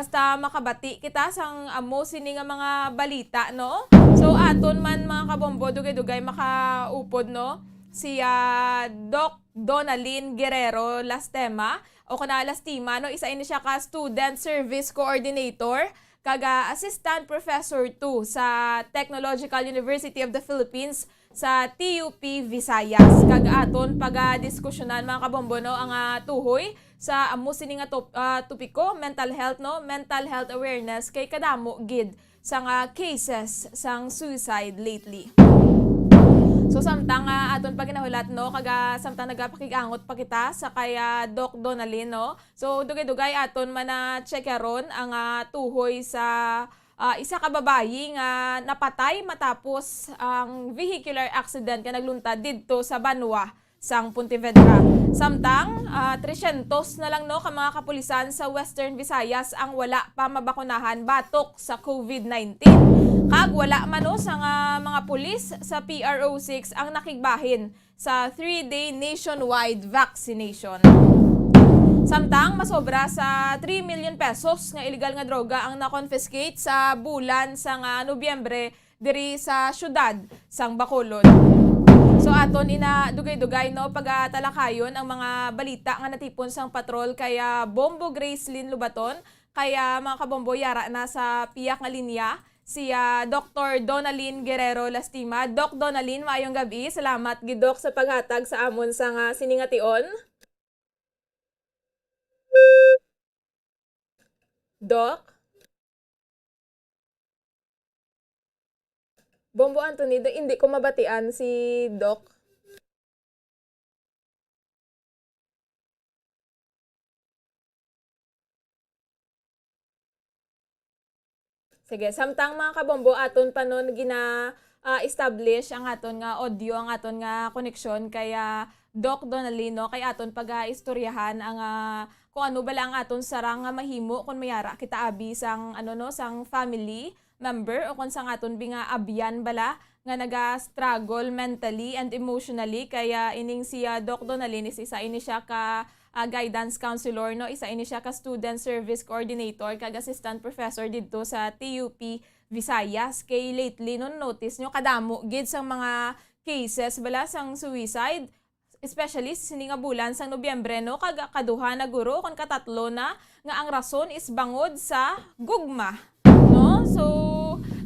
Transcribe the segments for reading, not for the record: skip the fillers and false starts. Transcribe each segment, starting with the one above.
Basta makabati kita sang amo sini nga mga balita, no? So aton man mga kabombo dugay-dugay makaupod, no? Si Doc Donalyn Guerrero Lastema o kana Lastima, no? Isa ini siya ka Student Service Coordinator kaga Assistant Professor 2 sa Technological University of the Philippines sa TUP Visayas. Kaga aton paga-diskusyonan mga kabombo, no, ang tuhoy sa amo sini nga topiko, mental health, no, mental health awareness kay kadamo gid sa cases sang suicide lately. So samtang aton pa ginahulat, no, kaga samtang nagapakigangot pa kita sa kaya Doc Donalyn, no. So dugay-dugay aton man check ron ang tuhoy sa isa ka babayi nga napatay matapos ang vehicular accident nga nagluntad didto sa Banwa sang Pontevedra. Samtang 300 na lang, no, ka mga kapulisan sa Western Visayas ang wala pa mabakunahan batok sa COVID-19. Kag wala man, no, sa mga pulis sa PRO6 ang nakigbahin sa 3-day nationwide vaccination. Samtang masobra sa 3 million pesos nga illegal nga droga ang na-confiscate sa bulan sang Nobyembre diri sa syudad sang Bacolod. So aton ina dugay-dugay, no, pagatalakayon ang mga balita nga natipon sang patrol kaya Bombo Gracelyn Lubaton kaya mga kabombo yara na sa piyak nga linya si Dr. Donalyn Guerrero Lastima. Doc Donalyn, maayong gabi. Salamat gidok sa paghatag sa amon sang siningation. Doc? Bombo Anthony, hindi ko mabatian si Doc. Sige, samtang mga kabombo aton pa nun establish ang aton nga audio, ang aton nga koneksyon kaya Doc Donalino kay aton istoryahan ang kung ano bala ang aton sarang nga mahimo kung mayara kita abi sang sang family member o kung sang aton binga abyan bala nga naga-struggle mentally and emotionally kaya ining si Doc Donalyn is isa ini siya ka guidance counselor, no, isa ini siya ka student service coordinator kag assistant professor didto sa TUP Visayas. Kay lately nun notice nyo kadamo gid sang mga cases bala sang suicide, especially sini nga bulan sang Nobyembre, no, kag kaduha na guro kon katatlo na nga ang rason is bangod sa gugma, no. So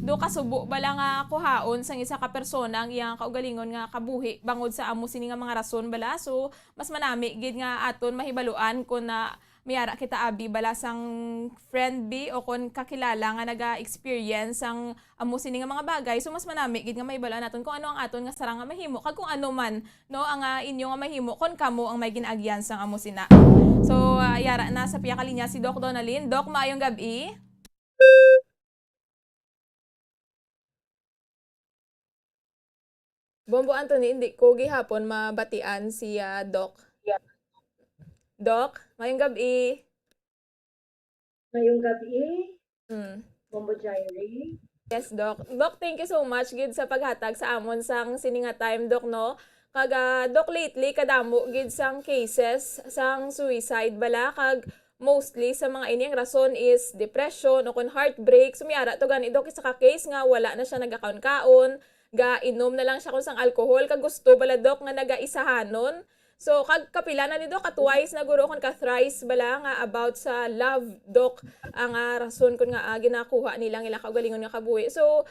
do kasubo bala nga kuhaon sang isa ka persona ang iyang kaugalingon nga kabuhi bangod sa amo sini nga mga rason bala. So mas manami gid nga aton mahibaluan kun na miyara kita abi bala sang friend bi o kon kakilala nga naga-experience ang amo sini nga mga bagay. So mas manami gid nga mahibaluan naton kung ano ang aton nga sarang nga mahimo kag kung ano man, no, ang inyo nga mahimo kon kamo ang may ginagyan sang amo sina. So yara na sa piya ka linya si Doc Donalyn. Doc, maayong gabi. Bombo Anthony, hindi ko gihapon mabatian si Doc. Yeah. Doc, mayong gabi. Ngayong gabi, Hmm. Bombo Diary. Yes, Doc. Doc, thank you so much gid sa paghatag sa amon sang sininga time, Doc, no. Kag Doc, lately kadamo gid sang cases sang suicide bala kag mostly sa mga ini ang rason is depression o kon heartbreak. Sumiyara to gani Doc isa ka case nga wala na siya nagakaon-kaon, ga inom na lang siya kung sang alcohol kag gusto bala Doc nga naga-isahanon. So kag kapila na ni Doc ka twice na guro kon ka thrice bala nga about sa love, Doc, ang rason kun nga ginakuha nilang ila kaugalingon nga kabuhi. So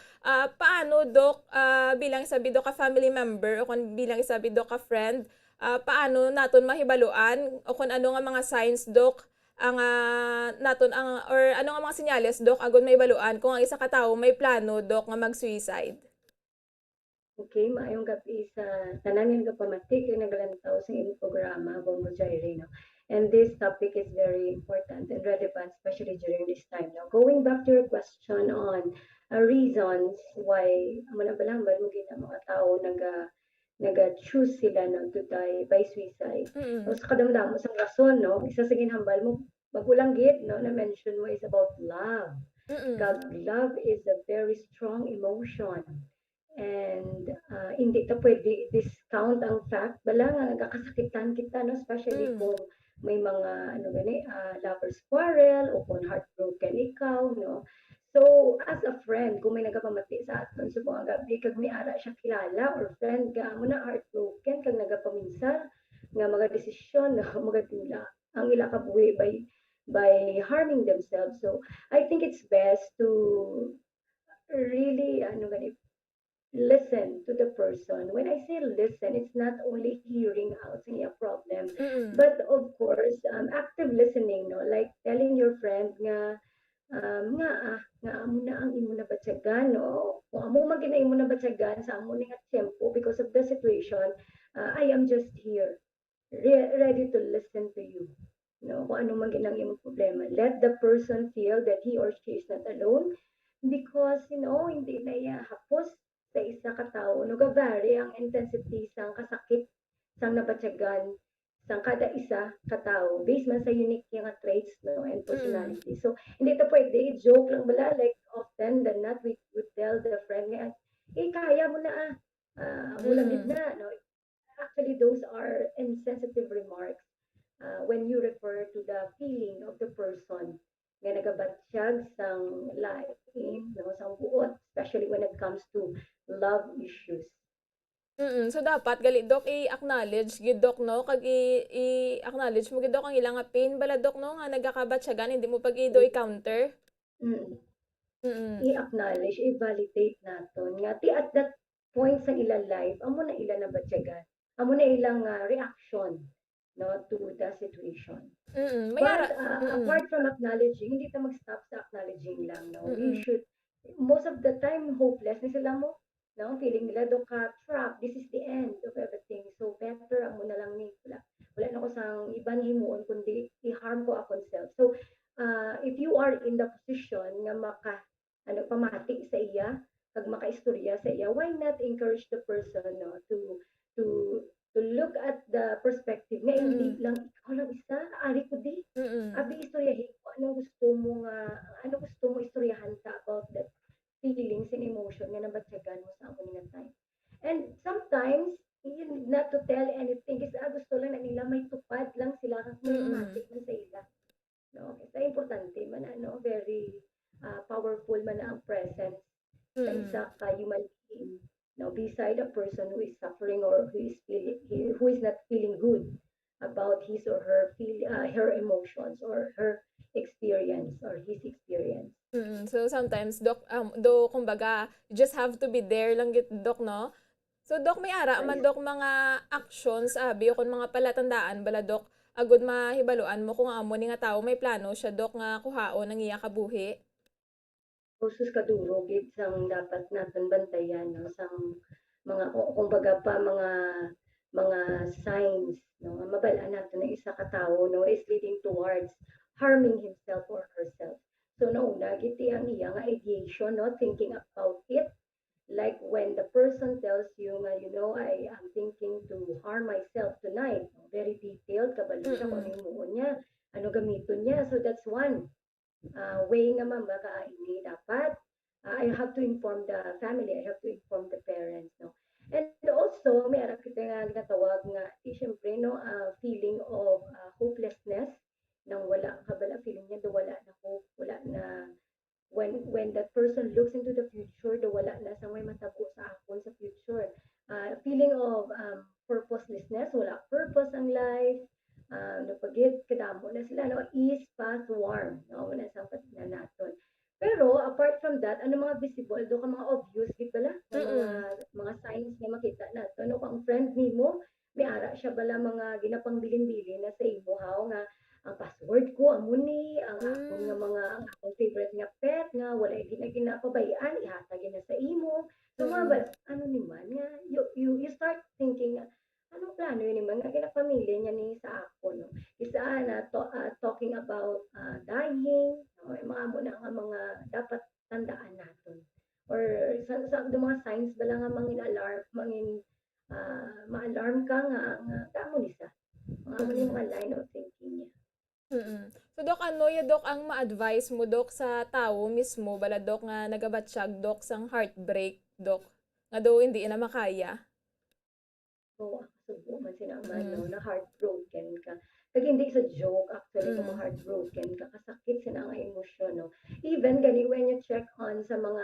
paano Doc bilang sabi Doc ka family member o kon bilang sabi Doc ka friend, paano naton mahibaluan o kon ano nga mga signs Doc ang naton ang or ano nga mga senyales Doc agon mahibaluan kung ang isa ka tawo may plano Doc nga mag-suicide? Okay, maayong gabi sa tanan nga pamatik yung naglantaw sa inyong programa, Bombo Diary, no? And this topic is very important and relevant, especially during this time. Now, going back to your question on reasons why amo na balang mo gina mga tao naga-choose sila no, to die by suicide. Mm. So, sa kadamdamo sa rason, no? Isa sa ginhambal mo, magulang git, no, na mention mo is about love. Mm. God, love is a very strong emotion. And hindi ta pwede discount ang fact bala nga nagakasakitan kita, no, especially kung may mga ano gani lovers quarrel o kung heartbroken ikaw no. So as a friend kung may nagapamati sa aton sa mga gabi kag may ara siya kilala or friend ka mo na heartbroken kag nagapaminsan nga mga desisyon na magatula ang ila ka buhi by harming themselves. So I think it's best to really ano gani listen to the person. When I say listen, it's not only hearing out sa iyang problem, Mm. but of course, active listening, no? Like telling your friend nga, nga amo na ang imo na batyagan, no? Kung amo man gina imo na batyagan sa amo ni nga tempo because of the situation, I am just here, ready to listen to you. No, kung ano man ginang imong problema. Let the person feel that he or she is not alone because, hindi na iya hapos sa isa ka tawo. No, vary ang intensity sang kasakit sang nabatyagan sang kada isa ka tawo based man sa unique nga traits no and Mm. personality. So hindi to pwede joke lang bala like often than not we would tell the friend nga kaya mo na amo lang gid Mm. na no. Actually those are insensitive remarks when you refer to the feeling of the person nga nagabatsyag sang life no sang buot especially when it comes to love issues. Mm. So dapat gali Dok i-acknowledge gid Dok no kag i-acknowledge mo gid Dok ang ilang nga pain bala Dok no nga nagakabatyagan hindi mo pag ido i-counter. Mm. Mm. I-acknowledge, i-validate naton nga ti at that point sa ilang life amo na ila nabatyagan amo na ilang reaction no to the situation. Mm. But Mayara mm. apart from acknowledging, hindi ta mag-stop sa acknowledging lang, no? We Mm. should, most of the time, hopeless na sila mo, no? Feeling nila do ka trap, this is the end of everything. So better ang muna lang ni wala na ko sang ibang himuon kundi i-harm ko akong self. So if you are in the position nga pamati sa iya, kag makaistorya sa iya, why not encourage the person no to to look at the perspective nga Mm. hindi lang ikaw lang isa, ari ko di. Mm. Abi istoryahin ko ano gusto mo istoryahan ka about that feelings and emotion nga nabatyagan mo sa amo nga time. And sometimes you need not to tell anything kasi gusto lang na nila may tupad lang sila kag may Mm. matik man sa ila. No, kasi importante man ano, very powerful man ang presence sa Mm. isa ka human being. Now, beside a person who is suffering or who is not feeling good about his or her emotions or her experience or his experience. Mm. So sometimes Dok do kumbaga you just have to be there lang gid Dok no. So Dok may ara man Right. Dok mga actions abi o kon mga palatandaan bala Dok agud mahibaluan mo kung amo ni nga tawo may plano siya Dok nga kuhaon ang iya kabuhi. Husus kaduro gid sang dapat naton bantayan no sang kumbaga pa mga signs no nga mabal-an naton na isa ka tawo no is leading towards harming himself or herself. So nauna gid ang iya nga ideation no thinking about it like when the person tells you nga I am thinking to harm myself tonight no? Very detailed kabalo siya kung ano Mm. yung muon niya ano gamiton niya so that's one way nga baka ini dapat I have to inform the family, I have to inform the parents, no? And also, may ara kita nga ginatawag nga, syempre, no, feeling of hopelessness, nang wala ka bala, feeling niya, do wala na hope, wala na, when that person looks into the future, do wala na sa may matabo sa akon sa future. Feeling of purposelessness, wala purpose ang life, napagid kadamo na sila no is path warm no wala sa na naton pero apart from that ano mga visible do ka mga obvious gid bala nga Mm. mga signs nga makita nato no kung ang friend nimo may ara siya bala mga ginapangbilin-bilin na sa imo haw nga ang password ko amo ni ang akon nga Hmm. ang akong favorite nga pet nga wala di na ginapabayaan ihatag na sa imo so mga Mm. ano ni man nga you start thinking anong plano yun naman nga kinapamilya niya ni sa ako no isa na talking about dying no yung mga mo na nga mga dapat tandaan natin or sa mga signs ba lang nga mangin alarm mangin ma-alarm ka nga damo ni sa mga mo ni Mm. mga line of thinking niya. Mm. So Dok ano ya Dok ang ma-advise mo Dok sa tawo mismo bala Dok nga nagabatsyag Dok sang heartbreak Dok nga do hindi na makaya. So, subo man sinaman Mm. no na heartbroken ka kag hindi sa joke actually kung Mm. heartbroken kakasakit sa nga emosyon no. Even gani when you check on sa mga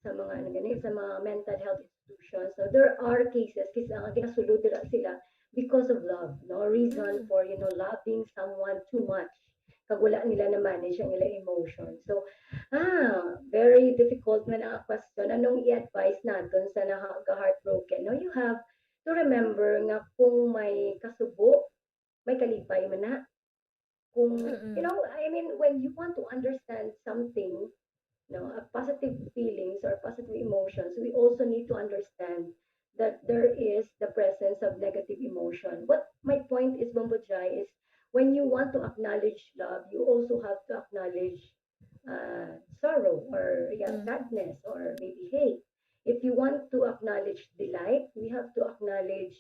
ano gani sa mga mental health institutions, so there are cases kasi ang ginasulod dira sila because of love, no reason Mm. for loving someone too much kag wala nila na manage ang ilang emotion. So very difficult man ang question anong i-advise naton sa heartbroken, no, you have to remember nga kung may kasubo may kalipay man na. Kung, Mm. I mean, when you want to understand something, positive feelings or positive emotions, we also need to understand that there is the presence of negative emotion. What my point is, Bambujay, is when you want to acknowledge love, you also have to acknowledge sorrow or Mm. sadness or maybe hate. If you want to acknowledge delight, we have to acknowledge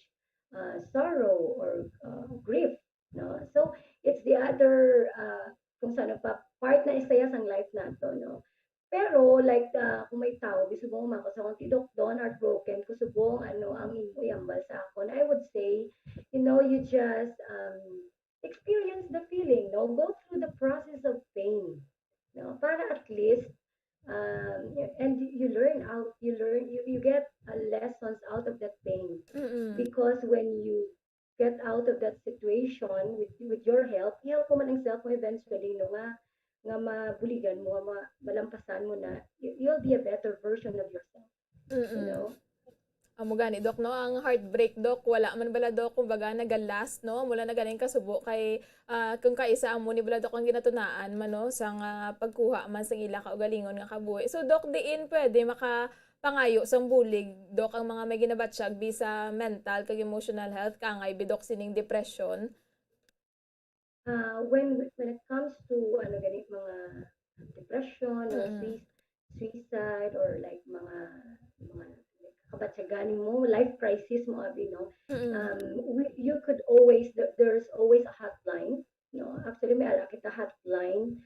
sorrow or grief. No? So it's the other kung saan pa part na isaya sang life nato, no. Pero like kung may tao bisubong man ko sa akong tidok don heartbroken kusubong ang imo iambal sa akon, I would say you just experience the feeling, no, go through the process of pain, no, para at least and you get lessons out of that pain, Mm. because when you get out of that situation with your help, i-help mo man ang self mo eventually, no, nga mabuligan mo, malampasan mo na, you'll be a better version of yourself, you Mm. know? Amo gani dok no ang heartbreak dok wala man bala dok kumbaga nagalast no mula na ganing kasubo kay kung kaisa amo ni bala dok ang ginatunaan man no sang pagkuha man sang ila ka ugalingon nga kabuhi. So dok diin pwede makapangayo sang bulig dok ang mga may ginabatsyag bisa mental kag emotional health kangay bidok sining depression. When it comes to mga depression or Mm. suicide or like mga kabatsaganin mo, life crisis mo abi, no, Mm. you could always there's always a hotline, no, actually may ara kita hotline,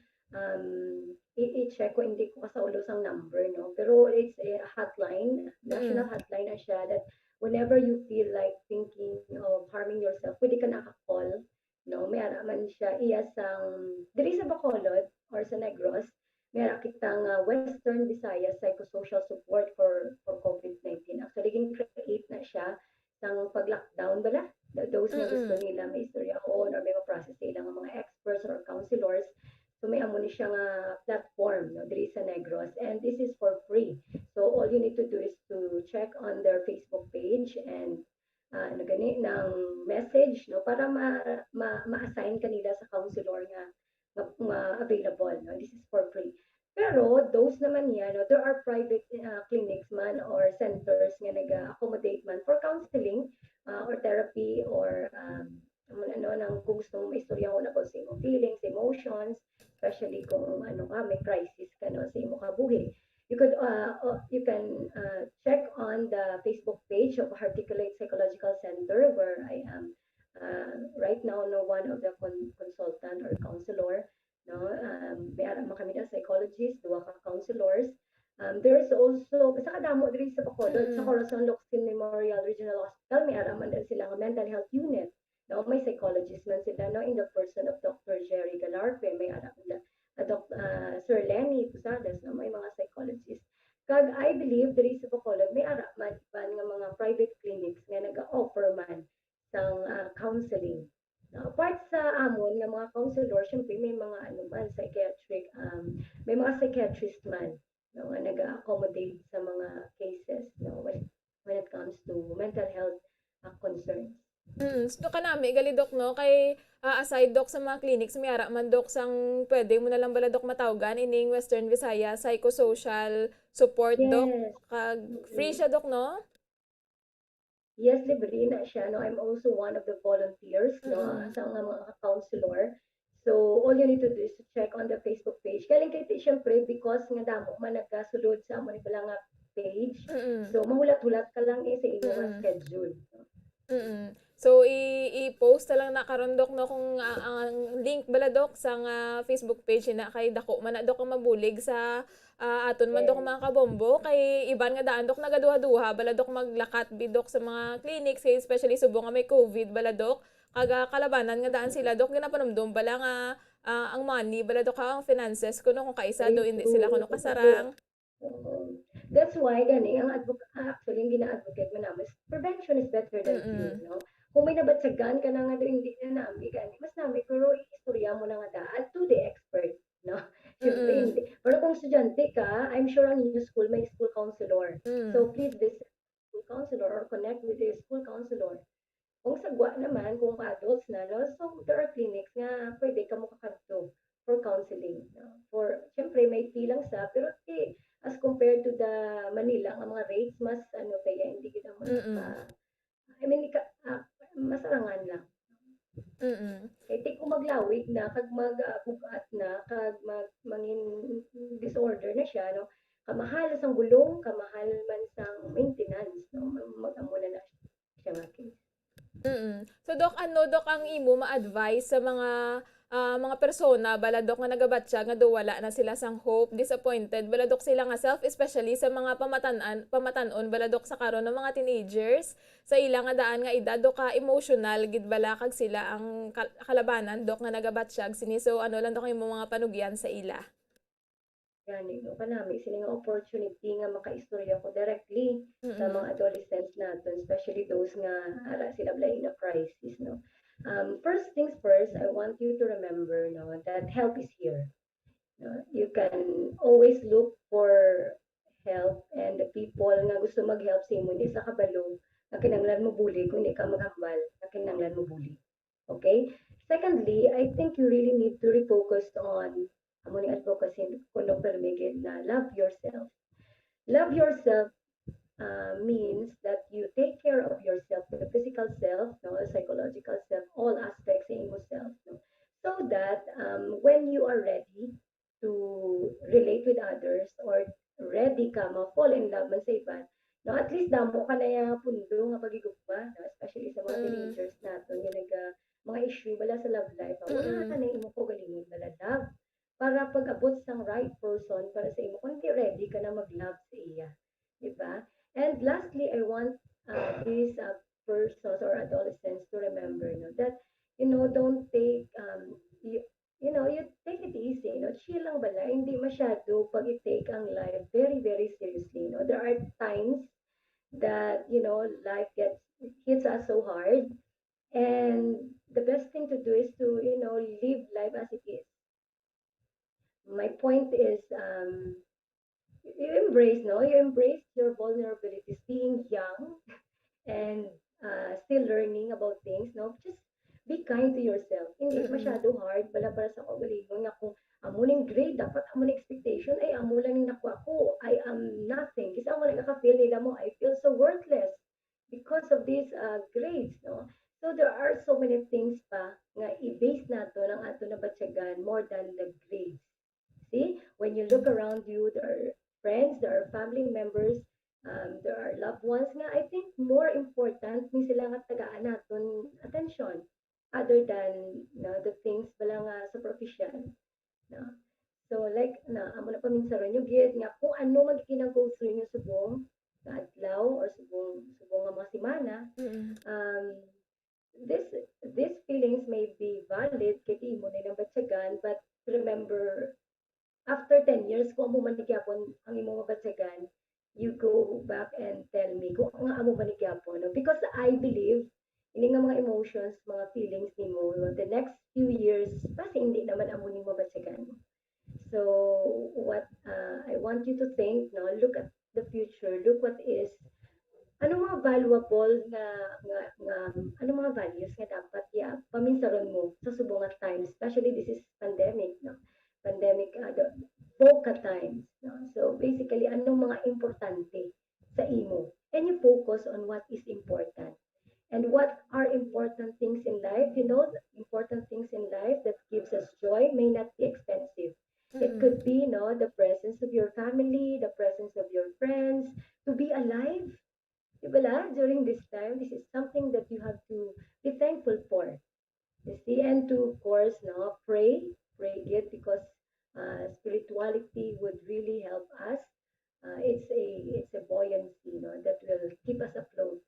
i-check ko hindi ko kasaulos ang number, no, pero it's a hotline, national Mm. hotline na siya, that whenever you feel like thinking of harming yourself pwede ka naka-call, no, may ara man siya iya sang diri sa Bacolod or sa Negros, may ara kitang Western Visayas Psychosocial Support for COVID-19. Actually gin-create na siya sang pag-lockdown bala. Those nga gusto Mm. nila may istoryahon or may ma-process sila nga mga experts or counselors. So may amo ni siya nga platform, no, diri sa Negros, and this is for free. So all you need to do is to check on their Facebook page and gani ng message, no, para ma-assign kanila sa counselor nga available, no, this is for free. Pero those naman niya, no, there are private clinics man or centers nga nag-accommodate man for counseling or therapy or nang kung gusto mo maistorya mo na kung sa imong feelings, emotions, especially kung may crisis ka, no, sa imong kabuhi. You can check on the Facebook page of Articulate Psychological Center, where I am right now, no, one of the consultant or counselor, no, may aram kami na psychologist, duwa ka counselors. There's also sa kadamo diri sa Bacolod sa Mm. Corazon Locsin Memorial Regional Hospital, may araman din sila nga mental health unit, no, may psychologist man sila, no, in the person of Dr. Jerry Galarpe, may araman na Sir Lenny Pusadas, no, may mga psychologists. Kag I believe diri sa Bacolod may ara man nga mga private clinics nga naga-offer man sang counseling. No, apart sa amon nga mga counselor, syempre may mga may mga psychiatrist man, no, nga naga-accommodate sa mga cases, no, when it comes to mental health concerns. So kanami gali dok no kay aside dok sa mga clinics may ara man dok sang pwede mo na lang bala dok matawgan ining Western Visayas Psychosocial Support dok Yes. kag free Mm-mm. siya dok no? Yes, libre na siya, no. I'm also one of the volunteers, no, Mm. sa mga counselor. So, all you need to do is to check on the Facebook page. Galing kay ti syempre because nga damo man nagasulod sa amo ni pala nga page. Mm. So, mahulat-hulat ka lang sa imo nga Mm. schedule. No? Mm. So i-post na lang na karon dok no kung ang link bala dok sa nga Facebook page na kay dako man na dok ang mabulig sa aton man dok Yes. mga kabombo kay iban nga daan dok nagaduha-duha bala dok maglakat bidok sa mga clinics kay especially subong nga may COVID bala dok kaga kalabanan nga daan sila dok ginapanumdum bala nga ang money bala dok ang finances kuno kung kaisa do Very hindi sila true. kuno kasarang. Oo. That's why gani ang actually ang gina-advocate mo namin is prevention is better than cure, Mm. no? Kung may nabatsagan ka na nga do hindi na nami gani, mas nami pero istorya mo na nga daan to the expert, no? Siyempre Mm. hindi. Pero kung estudyante ka, I'm sure ang inyong school may school counselor. Mm. So please visit school counselor or connect with the school counselor. Kung sagwa naman, kung adults na, no? So there are clinics nga pwede ka mo kakadto for counseling, no? For, siyempre may fee lang sa, pero as compared to the Manila, ang mga rates, mas ano kaya hindi kita mo Mm. I mean, masarangan lang. Mm. Kaya di ko maglawig na, kag mag-bugat na, kag mangin disorder na siya, no? Kamahal sang gulong, kamahal man sang maintenance, no? Mag-amuna na siya nga case. Mm. So dok ano dok ang imo ma-advise sa mga persona bala dok nga nagabatya nga do wala na sila sang hope, disappointed bala dok sila nga self especially sa mga pamatan-on bala dok sa karon ng mga teenagers sa ila nga daan nga edad dok ka emotional gid bala kag sila ang kalabanan dok nga nagabatya sini so ano lang dok imo mga panugyan sa ila. Gani, no? Kanami, sila nga opportunity nga makaistorya ko directly sa Mm. mga adolescents natin, especially those nga ara sila blay in a crisis, no? First things first, I want you to remember, no, that help is here. No? You can always look for help and the people nga gusto mag-help sa imo, hindi sa kabalo, na kinanglan mo bully, kung hindi ka maghambal, na kinanglan mo bully. Okay? Secondly, I think you really need to refocus on amo ni advocacy kuno permigid na love yourself. Love yourself means that you take care of yourself, the physical self, no, the psychological self, all aspects sa imo self, no? So that when you are ready to relate with others or ready ka ma-fall in love man sa iban, no, at least damo ka na yung pundo nga pagigugma, no? Especially sa mga Mm. teenagers natin, yung mga issue bala sa love life, una Mm. na imo ko galingon bala love para pag-abot sang right person para sa imo kung di ready ka na mag-love sa iya, di ba? And lastly, I want these persons or adolescents to remember, no, that don't take you take it easy, chill lang bala, hindi masyado pag i-take ang life very very seriously, there are times that life hits us so hard, and the best thing to do is to live life as it is. My point is, you embrace your vulnerabilities, being young and still learning about things, no? Just be kind to yourself. Hindi Mm. masyado hard, bala para sa kaugalingon nga kung amuning grade, dapat amuning expectation, ay amo lang yung nakuha ko, I am nothing. Kasi amo lang nakafeel nila mo, I feel so worthless because of these grades, no? So there are so many things pa nga i-base nato ng ato na batyagan more than the grades. See, when you look around you, there are friends, there are family members, there are loved ones nga I think more important ni sila nga tagaan naton attention other than the things bala nga superficial. No? So like amo na paminsaron yung gid nga kung ano go through niyo subong nga adlaw or subong nga mga semana, Mm. um, this these feelings may be valid kay di mo nilang batyagan, but remember after 10 years, kung amo man gyapon ang imong mabatyagan, you go back and tell me kung nga amo man gyapon. No? Because I believe, ini nga mga emotions, mga feelings nimo, the next few years, kasi hindi naman amo ni mabatyagan. So, what I want you to think, no, look at the future, look what is, ano mga valuable ano mga values nga dapat paminsaron mo sa subong nga time, especially this is pandemic, no? Pandemic, the VOCA times, no? So basically, anong mga importante sa imo? And you focus on what is important. And what are important things in life? Important things in life that gives us joy may not be expensive. It Mm. could be, the presence of your family, the presence of your friends, to be alive. Diba, during this time, this is something that you have to be thankful for. You see, and to, of course, pray it because spirituality would really help us. It's a buoyancy, that will keep us afloat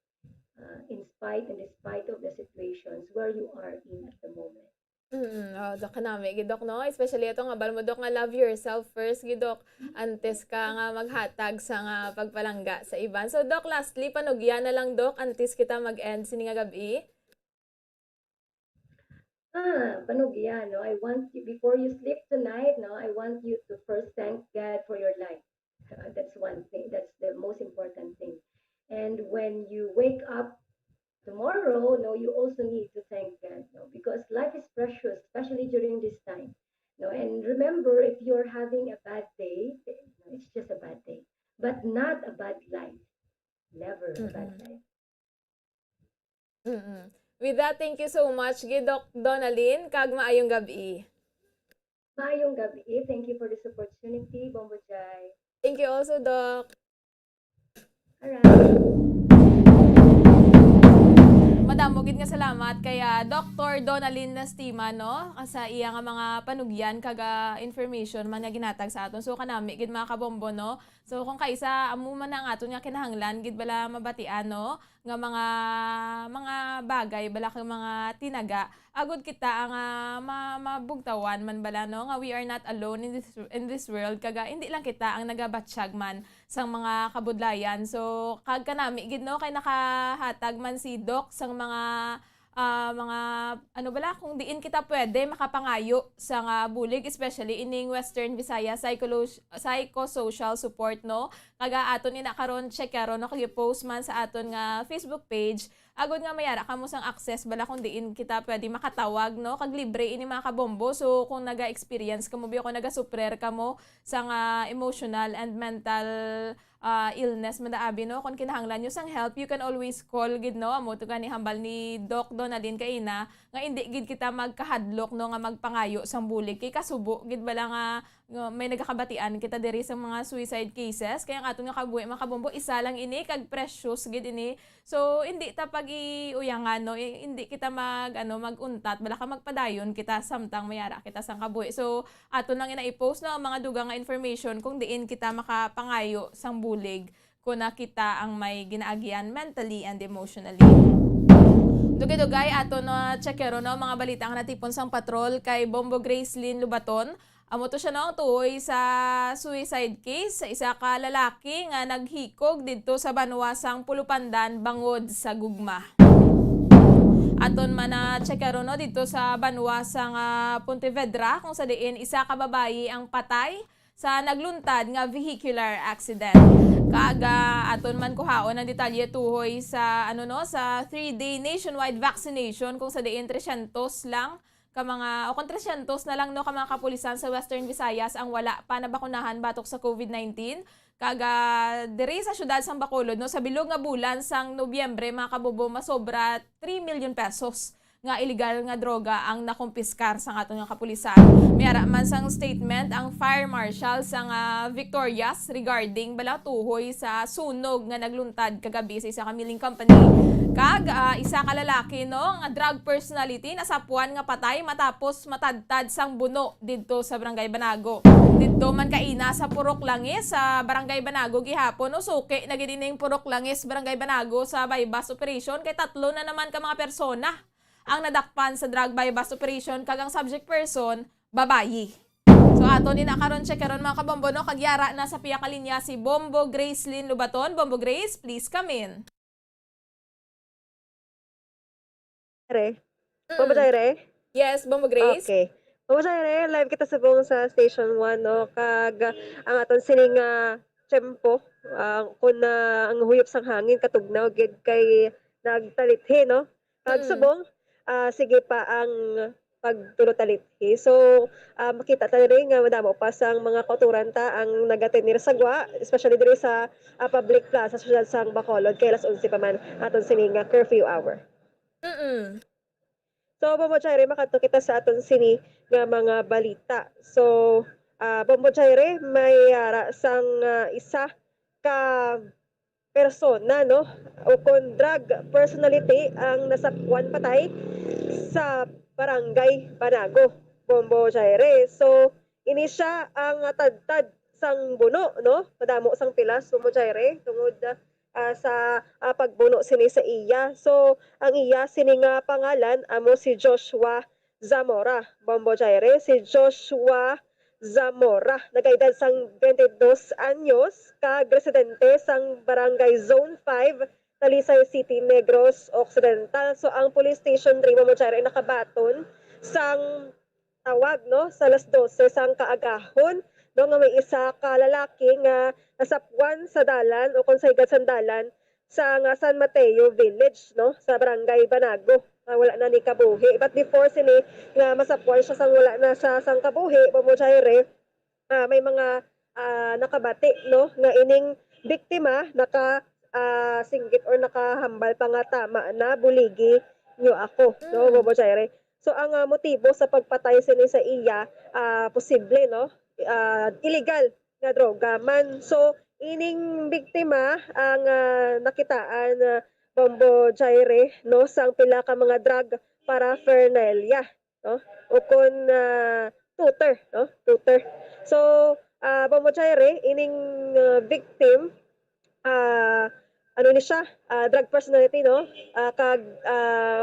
in spite and despite of the situations where you are in at the moment. Oh, Dok, kanami, gidok, no? Especially ito nga, bal mo, Dok, nga love yourself first, gidok, antes ka nga maghatag sa nga pagpalangga sa iban. So, Dok, lastly, panugya na lang, Dok, antes kita mag-end sini nga gabi. Panugya, no? I want you, before you sleep tonight, no, I want you to first thank God for your life. That's one thing. That's the most important thing. And when you wake up tomorrow, no, you also need to thank God, no, because life is precious, especially during this time. No, and remember, if you're having a bad day, no, it's just a bad day, but not a bad life. Never a bad Mm-mm. life. Mm-mm. With that, thank you so much, gidok Donalyn, kag maayong gabi. Maayong gabi. Thank you for this opportunity, Bombo Jai. Thank you also, Dok. Alright. Madamo gid nga salamat kaya Dr. Donalyn Nastima, no, sa iya nga mga panugyan kaga information man nga ginatag sa aton. So kanami gid mga kabombo, no. So kung kaisa amo man ang aton nga kinahanglan gid bala mabatian, no, nga mga bagay bala kang mga tinaga agud kita ang mabugtawan man bala, no, nga we are not alone in this world kaga hindi lang kita ang nagabatsyag man sang mga kabudlayan. So kag kanami gid, no, kay nakahatag man si Doc sang mga ano bala kung diin kita pwede makapangayo sa nga bulig, especially ining Western Visayas psychosocial support, no, kaga aton ina karon check karon, no, kay post man sa aton nga Facebook page agud nga mayara kamo sang access bala kung diin kita pwede makatawag, no, kag libre ini mga kabombo. So kung naga-experience kamo biyo kung naga-suprer kamo sa nga emotional and mental illness madaabi, no, kung kinahanglan nyo sang help, you can always call gid, no, amo to ni hambal ni Doc Donalyn kaina nga indi gid kita magkahadlok, no, nga magpangayo sang bulig kay kasubo gid bala nga may nagakabatian kita diri sa mga suicide cases kaya ang aton nga kabuhi mga kabombo isa lang ini kag precious gid ini. So hindi ta pag-iuyangan, no, hindi kita maguntat bala ka magpadayon kita samtang mayara kita sang kabuhi. So aton lang ina i-post, no, ang mga dugang nga information kung diin kita makapangayo sang bulig kung nakita ang may ginaagian mentally and emotionally. Dugay-dugay ato na checkero, no, mga balita ang natipon sang patrol kay Bombo Gracelyn Lubaton. Amo to siya, no, tuoy sa suicide case sa isa ka lalaki nga naghikog didto sa Banwasang Pulupandan bangod sa gugma. Aton man na checkero, no, dito sa Banwasang Pontevedra kung sa diin isa ka babayi ang patay sa nagluntad nga vehicular accident. Kaga aton man kuhaon ang detalye tuhoy sa sa 3-day nationwide vaccination kung sa diin 300 lang ka mga o kung 300 na lang, no, ka mga kapulisan sa Western Visayas ang wala pa nabakunahan batok sa COVID-19. Kaga diri sa syudad sang Bacolod, no, sa bilog nga bulan sang Nobyembre mga kabobo masobra 3 million pesos nga illegal nga droga ang nakumpiskar sa aton nga kapulisan. Mayara man sang statement ang Fire Marshal sang Victorias regarding bala tuhoy sa sunog nga nagluntad kagabi sa isa ka milling company. Kag isa ka lalaki, no, nga drug personality nasapuan nga patay matapos matadtad sang buno didto sa Barangay Banago. Didto man kaina sa Purok Langis sa Barangay Banago gihapon, no, suki na gid ining Purok Langis Barangay Banago sa bypass operation kay tatlo na naman ka mga persona ang nadakpan sa drug bypass operation kag ang subject person babayi. So aton inakaron check karon mga kabombo, no, kagyara na sa piya ka linya si Bombo Gracelyn Lubaton. Bombo Grace, please come in. Re? Bombo Re? Yes, Bombo Grace. Okay. Bombo Re, live kita sa buong sa Station 1, no? Kag ang aton sining tempo, kung ang huyop sang hangin katugnaw gid kay nagtalithi, no? Kag subong, sige pa ang pagtulotalithi. So, makita ta rin nga madamo pa sang mga kauturan ta ang nagatenir sa gwa, especially diri sa public plaza sa syudad sang Bacolod kay alas 11 pa man aton sining curfew hour. So, Bombo Chaire, makato kita sa aton sini nga mga balita. So, Bombo Chaire, may sang isa ka persona, no? O kung drug personality ang nasakwan patay sa Barangay Banago, Bombo Chaire. So, ini siya ang tadtad sang buno, no? Madamo sang pilas, Bombo Chaire, tungod sa pagbuno sini sa iya. So ang iya sini nga pangalan amo si Joshua Zamora. Bombo Jaire, si Joshua Zamora, nagkaedad sang 22 anyos, kag residente sang Barangay Zone 5, Talisay City, Negros Occidental. So ang Police Station 3 Bombo Jaire nakabaton sang tawag no sa alas 12 sang kaagahon no nga may isa ka lalaki nga nasapwan sa dalan o kung sa higat sandalan sa nga San Mateo Village no sa Barangay Banago. Wala na ni kabuhi, but before sini nga masapwan siya sang wala na sa sang kabuhi Bombo Jaire, may mga nakabati no nga ining biktima naka singgit or nakahambal pa nga tama na buligi nyo ako no Bombo Jaire. So ang motibo sa pagpatay sini sa iya posible no illegal nga droga man. So ining biktima ang nakitaan Bombo Jaire no sang pila ka mga drug paraphernalia no o kun tutor no tutor. So Bombo Jaire ining victim ano ni siya drug personality no kag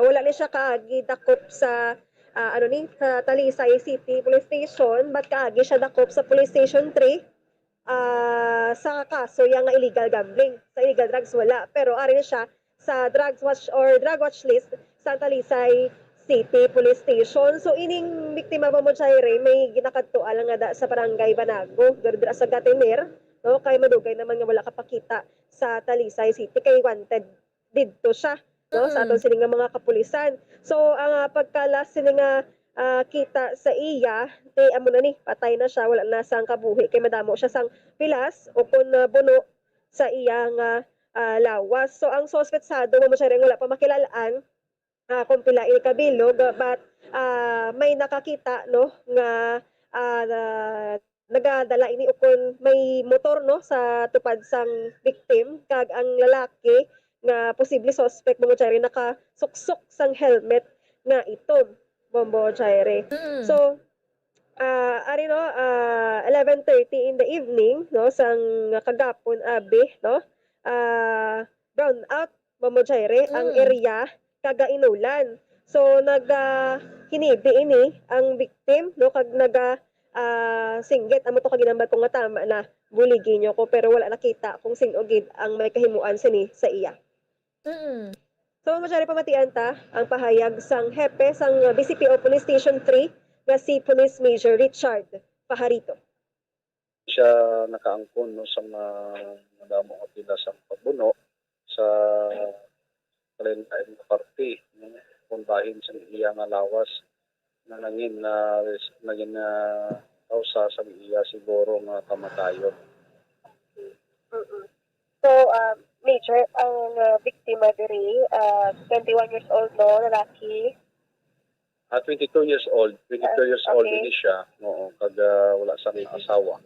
wala ni siya kaagi dakop sa ano ni sa Talisay City Police Station but kaagi siya dakop sa Police Station 3 sa kaso yang nga illegal gambling. Sa illegal drugs wala, pero ari na siya sa drugs watch or drug watch list sa Talisay City Police Station. So ining biktima Bombo Jaire may ginakadtuan nga da sa Barangay Banago dira sa Gatineer no kay madugay naman nga wala kapakita sa Talisay City kay wanted didto siya no sa aton sini nga mga kapulisan. So ang pagkalas sini nga kita sa iya kay amo na ni patay na siya wala na sang kabuhi kay madamo siya sang pilas o kun buno sa iya nga lawas. So ang sospetsado mo siya wala pa makilalaan kung pila ini kabilog but may nakakita no nga nagadala ini ukon may motor no sa tupad sang victim kag ang lalaki nga posible suspect Bombo Jaire nakasuksok sang helmet nga itom Bombo Jaire. So ari no 11:30 in the evening no sang kagapon abi no brown out Bombo Jaire ang area kagainulan. So hinibi ini ang victim no kag singgit amo to kaginambal ko nga tama na buligi nyo ko pero wala nakita kung sino gid ang may kahimuan sini sa iya. So masyari pamatian ta ang pahayag sang hepe sang BCPO Police Station 3 nga si Police Major Richard Pajarito. Siya nakaangkon no sa madamo nga pila sa pagbuno sa kalentayan nga party no kung bahin sa iya nga lawas na naging kausa sa iya siguro nga kamatayon. So Major ang biktima diri 21 years old no lalaki. 22 years old. 22 years old okay. din siya. Oo, kag wala sa asawa.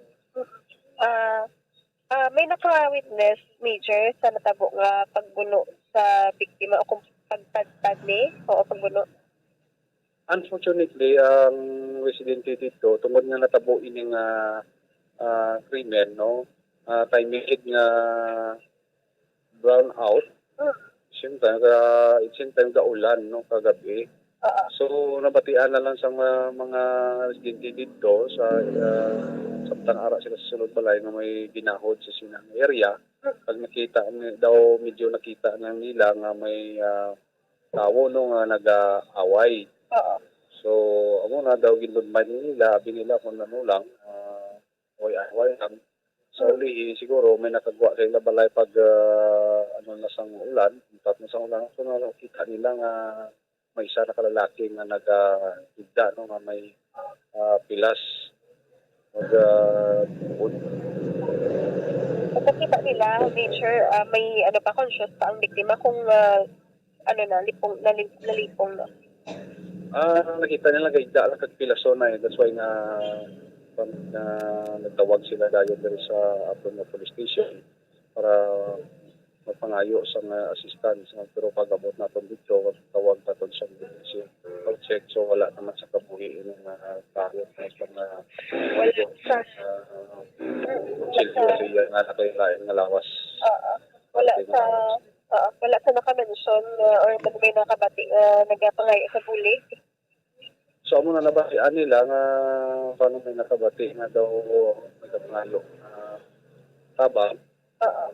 May naka-witness, Major, sa natabo nga pagbuno sa biktima o kung pagtagtag ni o pagbuno? Unfortunately, ang residente dito, tungod nga natabo ining krimen, no? Timing nga brown out. Same time ulan no kagabi. So nabatian na lang sa mga residente dito sa samtang ara sila sa sulod balay nga may ginahod sa sinang area. Pag nakita daw medyo nakita na nila nga may tawo no nga nag-away. So amo na daw ginudmay nila abi nila kung ano lang away lang. So uli siguro may nakagwa sa ila balay pag ano na sang ulan, tatlo sang ulan so nakita nila nga may isa na kalalaki nga nag-igda no nga may pilas Pagkakita nila, Major, may ano pa conscious pa ang biktima kung ano na nalipong na. Nakita nila gaigda lang kag pilaso na that's why na nagtawag sila dayon diri sa aton nga police station para magpangayo sa assistance pero pag-abot naton dito tawag naton sa emergency check so wala naman sa kabuhi ng tao na Wala sa silyo siya nga nakailain nga lawas. Wala parte ng sa awat. wala sa naka-mention or may nakabati nagapangayo sa bulig. So amo na nabatian nila nga paano may nakabati nga daw may kapangayo tabang Oo.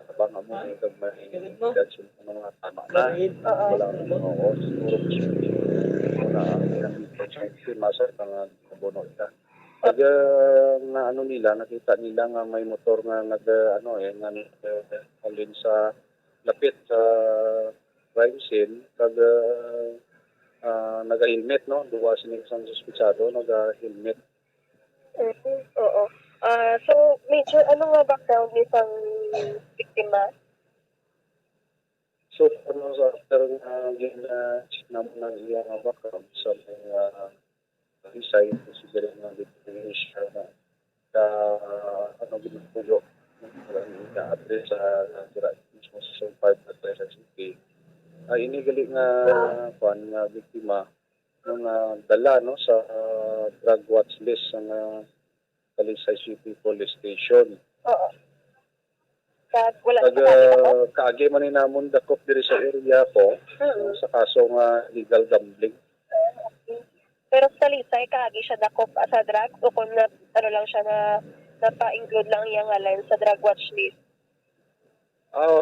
tabang amo may kagmay edad sa mga tama na wala oo siguro na si masa nga kabono ita pag na ano nila nakita nila nga may motor nga nag ano nga alin sa lapit sa crime scene kag naga-helmet no duwa sini isang suspitsado naga-helmet. Oo. So, Major, ano nga background ni isang biktima? So ano sa after yung namo ng iyang background sa mga isay consider nga definition na ka ano ginutulo ng address sa tira mismo sa 5 at SSP ay inigali nga kuan nga biktima nga dala no sa drug watch list sa Talisay City Police Station. Oo. Wala Kag sa kanin ako? kaagi man ni namon dakop diri sa area ko sa kaso nga illegal gambling. Pero sa Talisay, kaagi siya dakop sa drugs o kung na, ano lang siya na napa-include lang iyang ngalan sa drug watch list?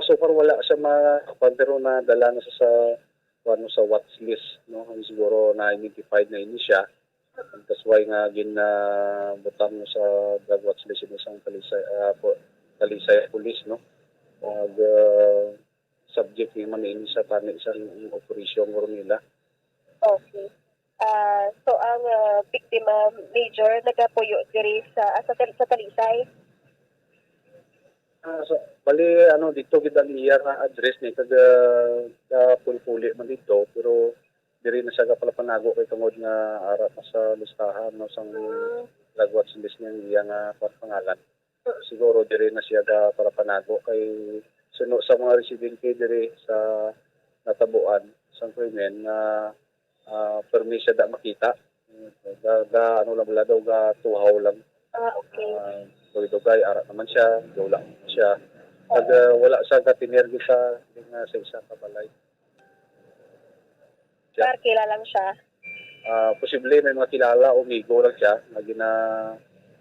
So far wala sa mga pero na dala na sa ano sa watch list no siguro na identified na ini siya. That's why nga butang mo sa drug watch list ng isang Talisay Police no. Pag subject ni man ini sa isang operation mo nila. Okay. So, ang biktima, Major, nagapuyo diri sa Talisay? So, bali ano dito gid ang iya nga address ni kag puli man dito pero diri na siya pala panago kay tungod nga ara pa sa listahan no sang drug watch list niya iya nga pangalan. Siguro diri na siya para panago kay suno sa mga residente diri sa natabuan sang krimen na permi siya da makita. Ano lang wala daw ga tuhaw lang. Okay. Dugay ara naman siya, wala siya. Pag wala sa katinergi sa isang kabalay. Kilala lang siya. Posible may mga kilala o migo lang siya na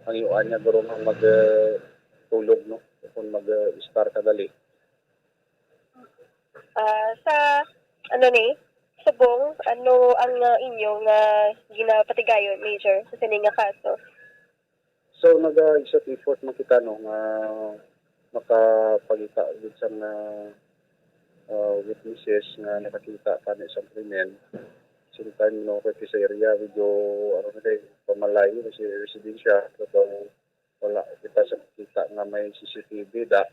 ang iuan niya guro magtulog no kung mag-star kadali. Sa subong, ano ang inyong ginapatigayon, Major, sa sininga kaso? So nag-exert effort makita no nga makapagita with sa witnesses nga nakakita pa ni isang krimen. Same time no kasi sa area video ano na pamalay kasi residensya so wala kita sa kita nga may CCTV da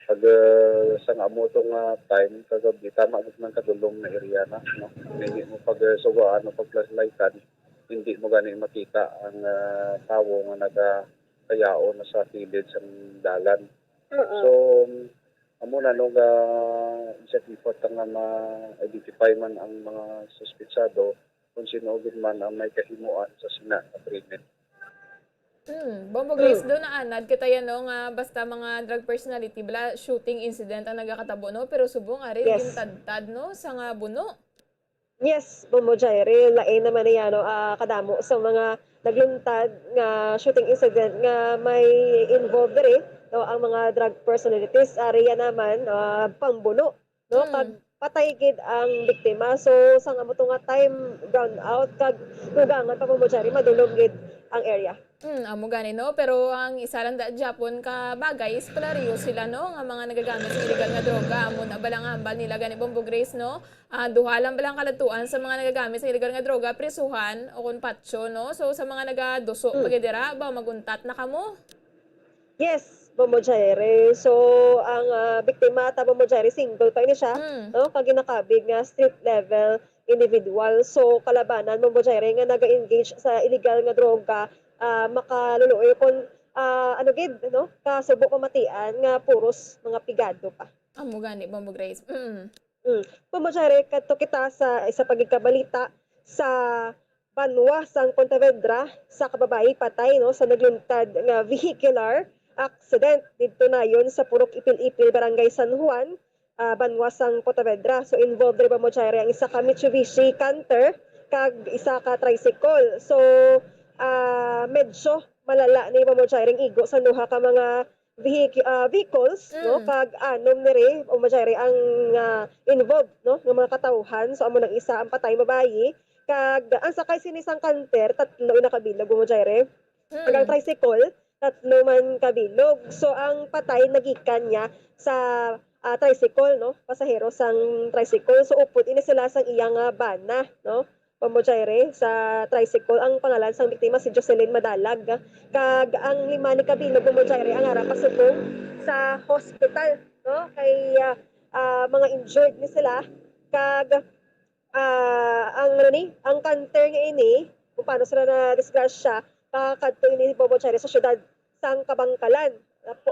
pag sa amo tong time kagabi tama gid man kadulong na area na no hindi mo pag sugaan no pag flashlightan hindi mo gani makita ang tawo nga nagakayaon na sa kilid sa dalan. So amo na no ga isa effort nga ma-identify man ang mga suspitsado kung sino gid man ang may kahimuan sa sina na treatment. Bombo Grace, doon na anad kita yan no, nga basta mga drug personality, bala shooting incident ang nagakatabo no, pero subong ari Yes. gintadtad no, sa nga buno. Yes, Bomo Jairi, lain naman niya kadamo sa mga nagluntad nga shooting incident nga may involved diri no ang mga drug personalities area naman pambuno no kag patay gid ang biktima so sa nga mo nga time ground out kag dugangan pa Bomo Jairi madulog gid ang area. Amo gani no, pero ang isa lang da Japon ka bagay is palaryo sila no, nga mga nagagamit sa illegal nga droga, amo na balang ambal nila gani Bombo Grace no. Duha lang balang kalatuan sa mga nagagamit sa illegal nga droga, prisuhan o kun patso no. So sa mga nagaduso pagidira ba maguntat na kamo? Yes, Bomo Jairi. So ang biktima ta Bomo Jairi single pa ini siya no kag ginakabig nga street level individual. So kalabanan Bomo Jairi nga naga-engage sa illegal nga droga makaluluoy kung ano gid no kasubo pamatian nga puros mga pigado pa. Amo gani Bombo Grace. Pumajare kadto kita sa isa pagikabalita sa Banwa sang Pontevedra sa kababayi patay no sa nagluntad nga vehicular accident dito na yon sa Purok Ipil-Ipil, Barangay San Juan, Banwasang Pontevedra. So involved rin ba mo Jaire ang isa ka Mitsubishi Canter kag isa ka tricycle. So medyo malala ni mo Jaire ang igo sa duha ka mga vehicles, no, kag anom ni re o Jaire ang involved, no, ng mga katawhan. So amo nang isa ang patay babayi kag ang sakay sinisang Canter tatlo nakabilog mo Jaire. Kag ang tricycle tatlo man kabilog. So ang patay nagikan niya sa tricycle, no, pasahero sang tricycle. So upod ini sila sang iyang bana, no, Pamojaire sa tricycle. Ang pangalan sang biktima si Jocelyn Madalag. Kag ang lima ni kabilog Pamojaire ang ara pasubong sa hospital, no, kay mga injured ni sila. Kag ang Canter nga ini kung paano sila na disgrasya kakadto ini Pamojaire sa syudad sang Kabangkalan.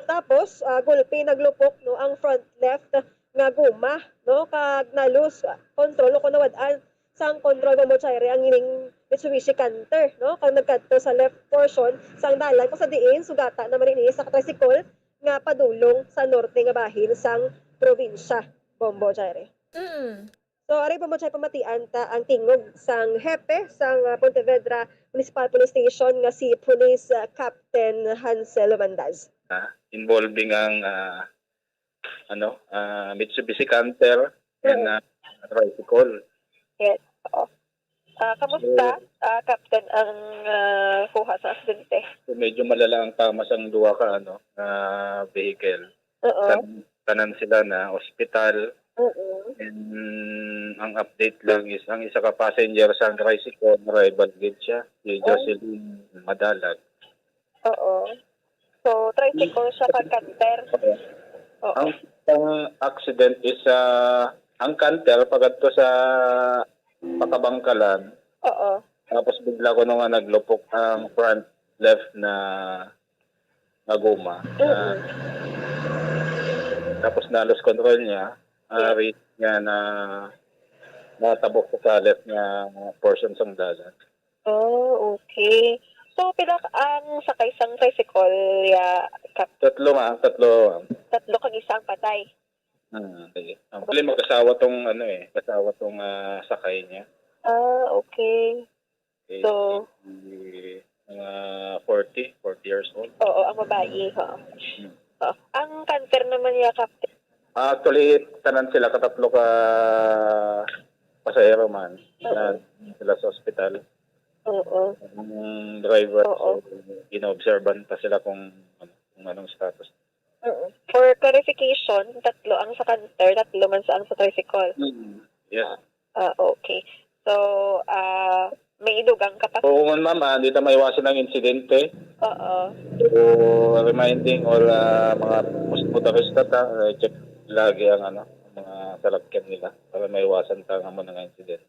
Tapos gulpi naglupok, no, ang front left nga guma, no, kag nalus control ko nawad-an sang control mo Chaire ang ining Mitsubishi Canter, no, kag nagkadto sa left portion sang dalan ko sa diin sugata naman ini sa tricycle nga padulong sa norte nga bahin sang probinsya Bombo Chaire. So ari pa mo Chaire pamatian ta ang tingog sang hepe sang Pontevedra Municipal Police Station nga si Police Captain Hansel Bandaz. Involving ang Mitsubishi Canter and tricycle. Yes. Oo. Kamusta, Captain, ang kuha sa aksidente? So, medyo malala ang tama sang duwa ka vehicle. Tanan sila na ospital. And ang update lang is ang isa ka passenger sa tricycle arrival gate siya, si Jocelyn Madalag. Oo. So tricycle siya kag Canter. Oo. Ang accident is ang Canter pagadto sa Pakabangkalan. Oo. Tapos bigla ko nga naglupok ang front left na guma. Tapos na-lost control niya. Rate niya na natabok ko sa left nga portion sang dalan. Oh, okay. So pila ang sakay sang tricycle ya Tatlo. tatlo kag isang patay. Okay. Ang pala magkasawa tong kasawa tong sakay niya. Okay. Okay. So Mga 40 years old. oo, ang babae, ha. Ang Canter naman ya Captain. Actually, tanan sila katatlo ka pasahero man. Sila sa ospital. Oo. Ang driver, Oo. ina-obserban pa sila kung anong status. For clarification, tatlo ang sa Canter, tatlo man sa ang sa tricycle. Yes. Okay. So, may idugang ka pa? So, kung ma'am, hindi na maiwasan ng insidente. Oo. So, reminding all mga motorista check lagi ang mga salakyan nila para maiwasan ang hamon ng incident.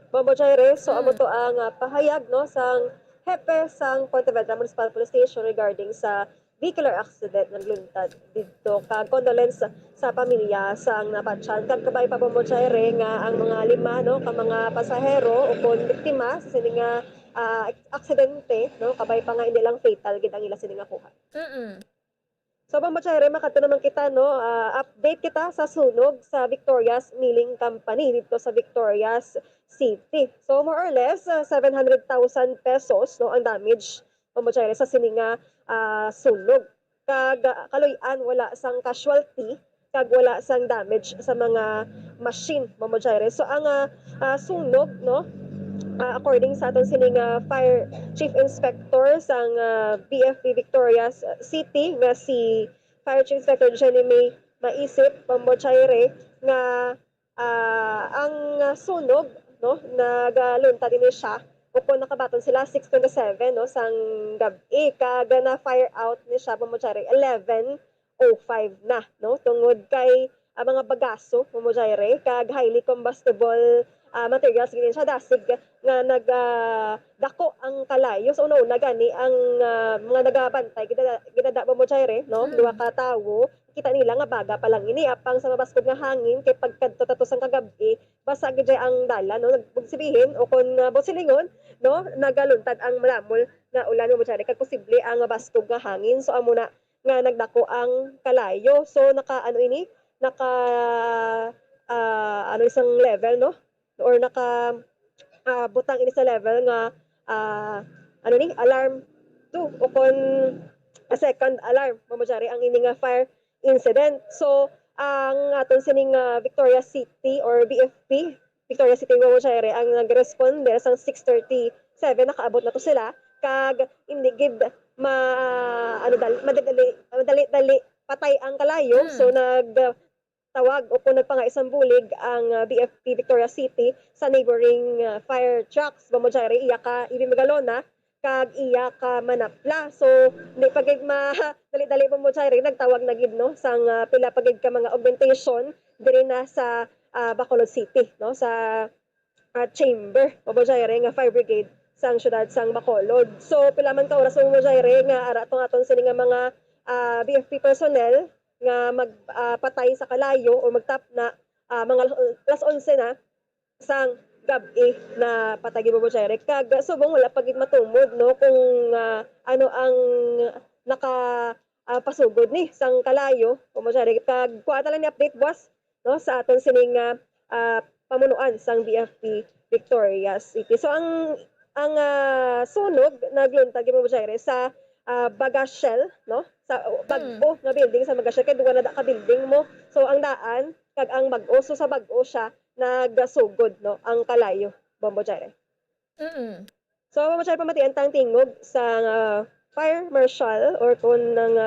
Bombo Chaire, so amo to ang pahayag, no, sang hepe sang Pontevedra Municipal Police Station regarding sa vehicular accident ng luntad dito. Kag condolence sa pamilya sang napatyan. Kag kabay pa Bombo Chaire nga ang mga lima, no, ka mga pasahero o kon biktima sa sining aksidente, no, kabay pa nga hindi lang fatal gid ang ila sining kuha. So Bombo Chaire, makato naman kita, no, update kita sa sunog sa Victoria's Milling Company dito sa Victoria's City. So more or less 700,000 pesos, no, ang damage Bombo Chaire sa sininga sunog. Kag kaluy-an wala sang casualty kag wala sang damage sa mga machine Bombo Chaire. So ang sunog, no, according sa aton sining Fire Chief Inspector sang BFP Victoria's City nga si Fire Chief Inspector Jenny May Maisip Bombo Chaire nga ang sunog, no, nagaluntad din siya upon nakabaton sila 6:27, no, sang gabi. Kag na fire out ni siya Bombo Chaire 11:05 na, no, tungod kay mga bagaso Bombo Chaire kag highly combustible materials gini siya dasig nga nagdako ang kalayo. So una gani ang mga nagabantay ginada Bombo Chaire, no, duha ka tawo kita nila nga baga pa lang ini apang sa mabaskog nga hangin kay pagkadto sang kagabi basa gid ang dala no nagsabihin o kon silingon no nagaluntad ang malamol nga ulan mo kag posible ang mabaskog nga hangin so amo na nga nagdako ang kalayo so naka ano ini naka ano isang level no or naka butang ini sa level nga ano ni alarm 2 o kon a second alarm mamajari ang ini nga fire incident so ang aton sining Victoria City or BFP Victoria City mamajari ang nag-respond sang 6:37 nakaabot na to sila kag hindi gid madali patay ang kalayo so tawag o kung nagpangaisang bulig ang BFP Victoria City sa neighboring fire trucks mamajari iya ka Ibi Magalona kag iya ka manapla so di pagid dali-dali mo rin nagtawag na gid no sang pila pagid ka mga augmentation diri na sa Bacolod City no sa chamber o nga fire brigade sang syudad sang Bacolod so pila man ka oras mo nga ara tong aton sini nga mga BFP personnel nga magpatay sa kalayo o magtap na mga alas 11 na sang gabi na patagi mo kag subong wala pagid matumod no kung ano ang naka pasugod ni sang kalayo o kag kuha ta lang ni update boss no sa aton sining pamunuan sang BFP Victoria City so ang sunog nagluntag mo sa Bagashel no sa bag-o nga building sa Bagashel kay duwa na ka building mo so ang daan kag ang bag-o so sa bag-o siya nagasugod no ang kalayo Bombo Jare. So Bombo Jare pamatian tang tingog sa fire marshal or kun ng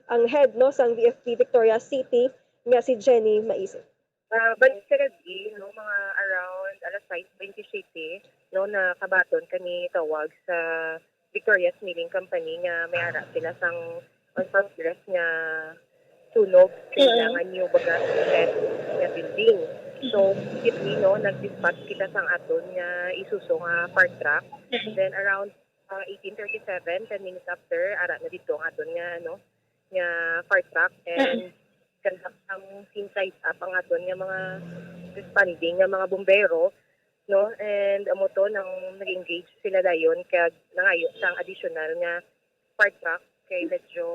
ang head no sang BFP Victoria City nga si Jenny Maisip. Balik sa gabi, no, mga around alas 5:27, no, na kabaton kami tawag sa Victoria's Milling Company nga may ara sila sang on progress nga sunog kailangan new baga set nga building. So, immediately, no, nag-dispatch kita sang aton nga isuso nga fire truck. Then, around 18:37, 10 minutes after, ara na dito ang aton nga, no, nga fire truck. And, conduct ang scene site up ang aton nga mga responding nga mga bumbero, no, and amo to nang nag-engage sila dayon kag nangayo sang additional nga fire truck kay medyo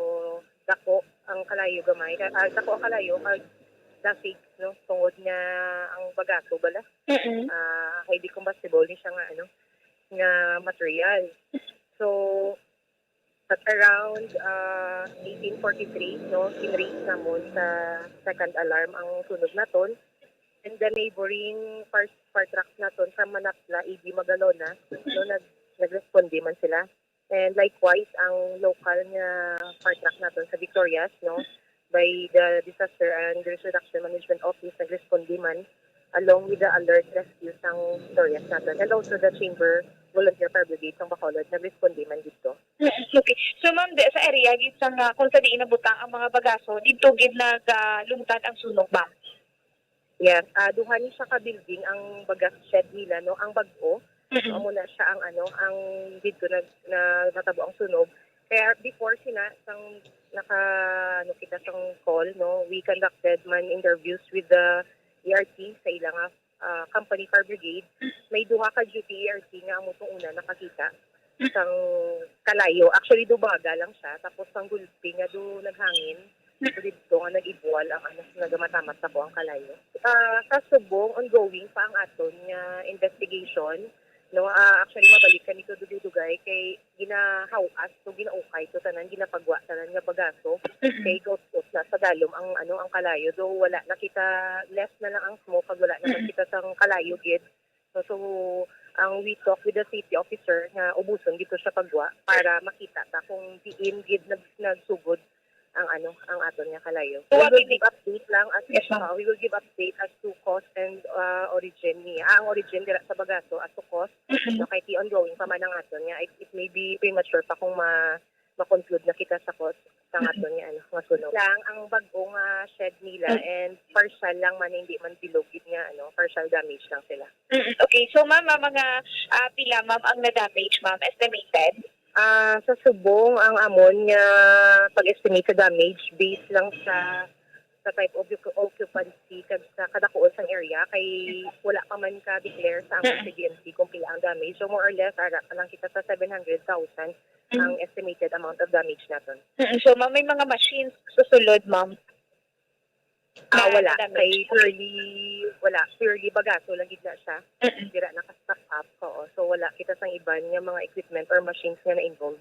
dako ang kalayo gamay. Dako ang kalayo kag dasig no tungod nga ang bagato bala kay di combustible ni siya nga ano nga material so at around 18:43 no kinraise namon sa second alarm ang sunog naton and the neighboring fire trucks naton sa Manapla EB Magalona no nagresponde man sila and likewise ang local nga fire truck naton sa Victorias no by the Disaster and Risk Reduction Management Office nag-responde man along with the alert rescue sang Victorias natin and also the Chamber Volunteer Fire Brigade sang Bacolod nag-responde man dito. Okay. So ma'am, sa area gid sang kung sa di inabutang ang mga bagaso, dito gid naglungtad ang sunog ba? Yes, duha ni siya ka building ang bagas shed nila no ang bag-o. Amo na siya ang ano ang dito natabo ang sunog. Kaya before sina sang kita sang call no we conducted man interviews with the ERT sa ilang company fire brigade may duha ka duty ERT nga amo tong una nakakita sang kalayo actually dubaga lang siya tapos sang gulpi nga do naghangin so dito nga nag-ibwal ang ano nagamatamat sa ko ang kalayo sa subong ongoing pa ang aton nga investigation no actually mabalik kami to dugay kay ginahawas so ginaukay to tanan ginapagwa tanan nga bagaso kay ghost na sa dalom ang ano ang kalayo do wala nakita less na lang ang smoke pag wala na kita sang kalayo gid so ang we talk with the city officer nga ubuson dito sa pagwa para makita ta kung diin gid nagsugod ang ano ang aton nga kalayo. We will give update lang as we will give update as to cost and origin niya. Ang origin dira sa bagaso as to cost no kay ti ongoing pa man ang aton nga it may be premature pa kung ma-conclude na kita sa cost sang aton nga ano nga sunog. Lang ang bag-o nga shed nila and partial lang man hindi man bilogid nga ano partial damage lang sila. Okay, so ma'am mga pila ma'am ang na-damage ma'am estimated? Sa subong ang amon nga pag-estimate sa damage based lang sa type of occupancy kag sa kadakuon sang area kay wala pa man ka declare sa ang CBMC kung pila ang damage. So more or less ara pa lang kita sa 700,000 ang estimated amount of damage naton. So, ma'am, may mga machines susulod, ma'am. Wala damage. kay purely bagaso lang gid na siya. Dira naka-stock up ko. So wala kita sang iban nga mga equipment or machines nga na-involved.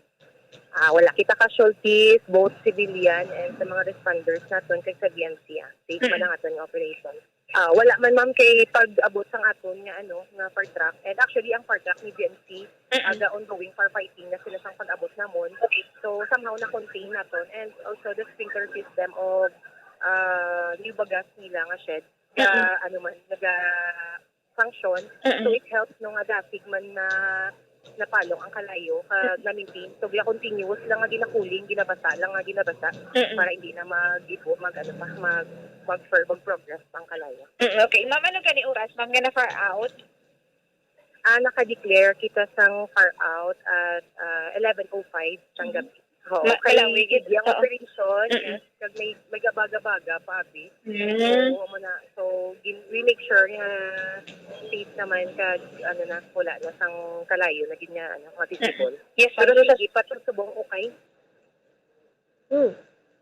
Wala kita casualties, both civilian and sa mga responders naton kay sa BMC. Safe man ang aton nga operation. Wala man ma'am kay pag-abot sang aton nga nga fire truck. And actually ang fire truck ni BMC aga ongoing firefighting na sila sang pag-abot namon. So somehow na contain naton and also the sprinkler system of new bagas nila nga shed naga function. So it helps no nga dapig man na napalong ang kalayo na-maintain. So, continuous lang nga ginakuling, ginabasa para hindi na mag-progress ang kalayo. Okay. Ma'am, ano gani oras? Ma'am, nga na far out? Naka-declare kita sang far out at 11:05 sang gabi. Kalawig Kay ito. yung operation, yes, kag may gabaga-baga pa, abi. So, we make sure nga safe naman kag wala na sang kalayo na ginya matitibol. Yes, Pero ma'am. sa gipat subong okay.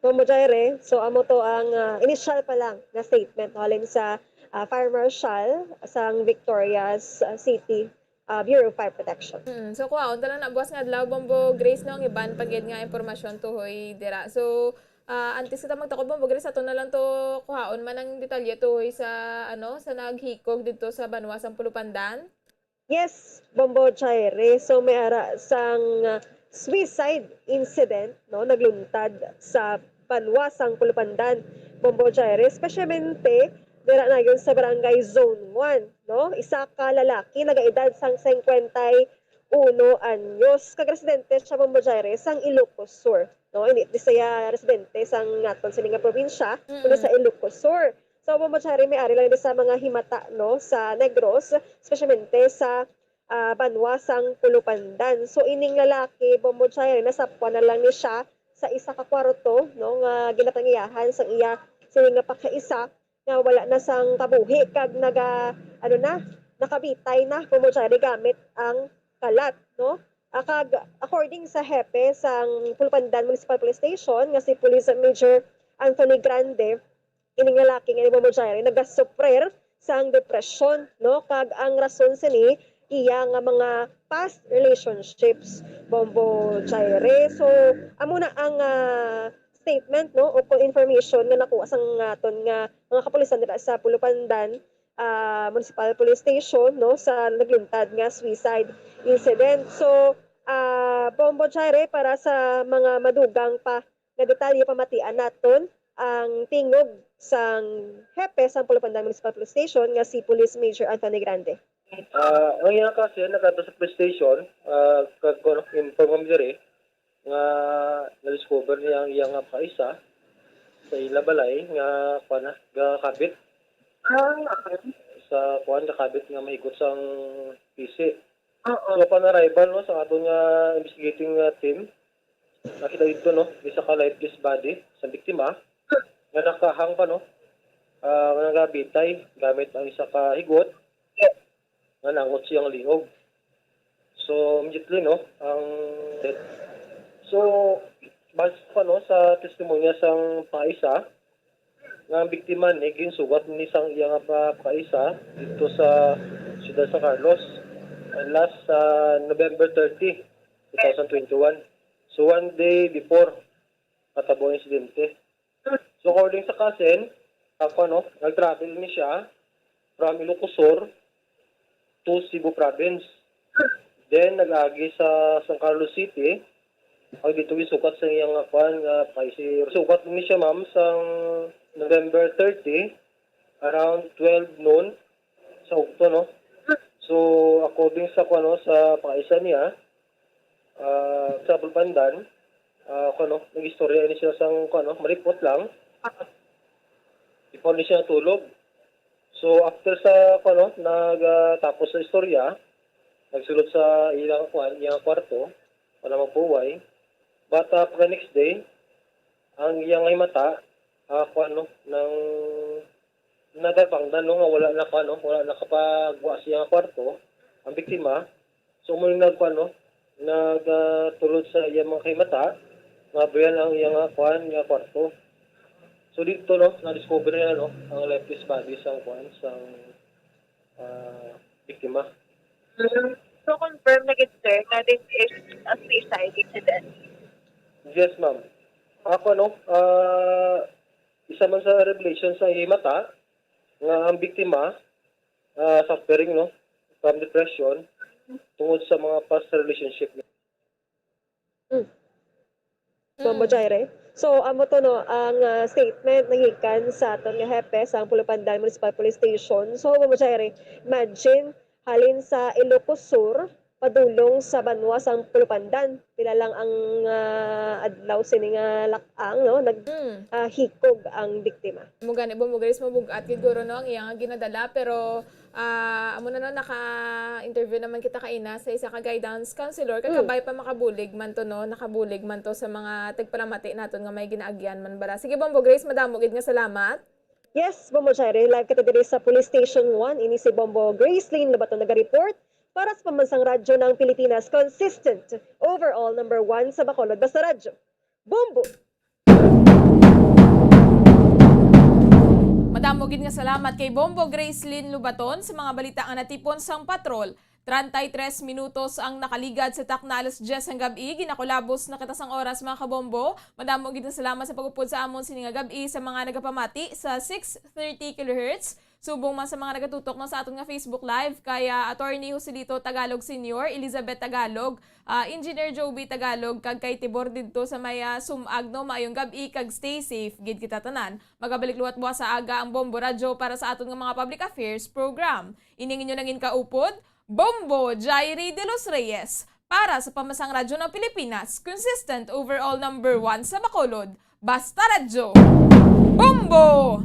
Ma'am Jaire, so amo to ang initial pa lang na statement halin sa Fire Marshal sang Victorias City Bureau of Fire Protection. So kuhaon tala na buwas nga adlaw Bombo Grace no ang iban pagyed nga impormasyon tuhoy dira. So antes kita magtakod Bombo Grace ato na lang to kuhaon man ang detalye tuhoy sa sa naghikog dito sa Banwa sang Pulupandan. Yes, Bombo Jaire. So may ara sang suicide incident nagluntad sa Banwa sang Pulupandan, Bombo Jaire, especialmente dira na yun sa barangay Zone 1, isa ka lalaki nagaedad sang 51 anyos, kag residente siya Bombo Jaire sang Ilocos Sur, hindi siya residente sang ngaton sining nga probinsya kuno sa Ilocos Sur. So Bombo Jaire may ari lang sa mga himata sa Negros, especialmente sa Banwa sang Pulupandan. So ining lalaki Bombo Jaire nasapwan na lang ni siya sa isa ka kwarto nga ginatangiyahan sang iya sining nga pagkaisa nga wala na sang kabuhi kag nakabitay na Bombo Jaire gamit ang kalat kag according sa hepe sang Pulupandan Municipal Police Station nga si Police Major Anthony Grande, ining lalaki nga ni Bombo Jaire nagasufrer sang depression kag ang rason sini iya nga mga past relationships Bombo Jaire. So amo na ang statement o information nga nakuha sang aton nga mga kapulisan dira sa Pulupandan Municipal Police Station sa nagluntad nga suicide incident. So Bombo Jaire, para sa mga madugang pa nga detalye pamatian naton ang tingog sang hepe sa Pulupandan Municipal Police Station nga si Police Major Anthony Grande. Ang iya kasi nakato sa police station, inform diri nga na-discover niya ang iyang kaisa sa ilabalay nga kabit sa kabit nga mahigot sang PC. So upon arrival sa aton nga investigating team, nakita dito isa ka lifeless body sa biktima nga nakahang pa nagabitay gamit ang isa ka higot nga nangot siyang lingog. So immediately ang death. So base pa sa testimonya sang paisa nga ang biktima ni ginsugat ni sang iya nga paisa dito sa siyudad sa Carlos last November 30, 2021. So one day before katabo insidente. So according sa kasen, nag-travel ni siya from Ilocos Sur to Cebu Province. Then nag-agi sa San Carlos City. Ang dito isukat sa iyang paisi. Sukat ni siya ma'am sang November 30 around 12 noon sa Ukto So according sa sa paisa niya sa Pulupandan nag-istorya ni siya sang maripot lang. Before ni siya tulog. So after sa nagtapos sa istorya, nagsulod sa iyang kwarto, wala mapuway. But pagka next day, ang iyang ay mata, ng nagapangdan no, nga wala nakapagwa siya nga kwarto, ang biktima. So muli nagtulod sa iyang mga kay mata, nga bayan ang iyang nga kwarto. So dito na-discover niya ang lifeless body sa biktima. So confirm na gid sir na this is a suicide incident. Yes, ma'am. Isa man sa revelation sa iyang mata, nga ang biktima suffering from depression tungod sa mga past relationship. Bombo Jaire. So, amo to ang statement nangikan sa aton nga hepe sa Pulupandan Municipal Police Station. So, Bombo Jaire, imagine halin sa Ilocos Sur padulong sa Banwa sang Pulupandan. Pila lang ang adlaw sini nga lakang hikog ang biktima. Mugani bumugaris mabugat gid guro no ang iyang ginadala pero amo na naka-interview naman kita kaina sa isa ka guidance counselor kakabay pa makabulig man to nakabulig man to sa mga tigpalamati naton nga may ginaagyan man bara. Sige Bombo Grace, madamo gid nga salamat. Yes, Bombo Jaire, live kita diri sa Police Station 1. Ini si Bombo Grace Lynn Labaton nag-report para sa Pambansang Radyo ng Pilipinas, consistent overall number 1 sa Bacolod Basta Radyo. Bombo! Madamo gid nga salamat kay Bombo Grace Lynn Lubaton sa mga balita nga natipon sang patrol. 33 minutos ang nakaligad sa taknalos 10 ang gabi. Ginakulabos na kita sang oras mga kabombo. Madamo gid nga salamat sa pagupod sa amon sini nga gabi sa mga nagapamati sa 630 kHz. Subong man sa mga nagatutok na sa aton nga Facebook Live kaya Attorney Joselito Tagalog Senior, Elizabeth Tagalog, Engineer Joby Tagalog kag kay Tibor didto sa may sumag maayong gabi kag stay safe gid kita tanan. Magabalik luwat buwas sa aga ang Bombo Radyo para sa aton nga mga public affairs program. Ining inyo nangin kaupod, Bombo Jairi de los Reyes para sa Pambansang Radyo ng Pilipinas, consistent overall number 1 sa Bacolod, Basta Radyo. Bombo!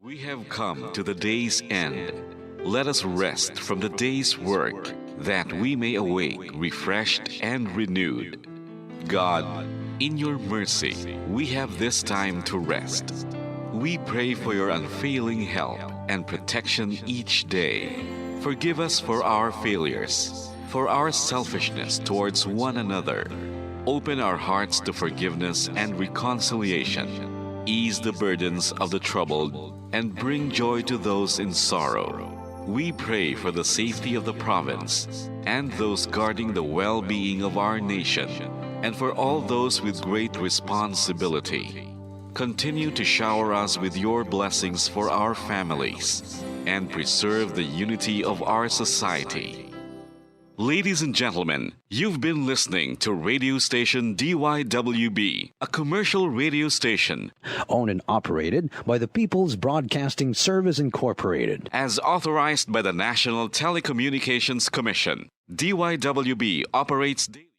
We have come to the day's end. Let us rest from the day's work, that we may awake refreshed and renewed. God, in your mercy, we have this time to rest. We pray for your unfailing help and protection each day. Forgive us for our failures, for our selfishness towards one another. Open our hearts to forgiveness and reconciliation. Ease the burdens of the troubled and bring joy to those in sorrow. We pray for the safety of the province and those guarding the well-being of our nation, and for all those with great responsibility. Continue to shower us with your blessings for our families and preserve the unity of our society. Ladies and gentlemen, you've been listening to radio station DYWB, a commercial radio station owned and operated by the People's Broadcasting Service Incorporated. as authorized by the National Telecommunications Commission. DYWB operates daily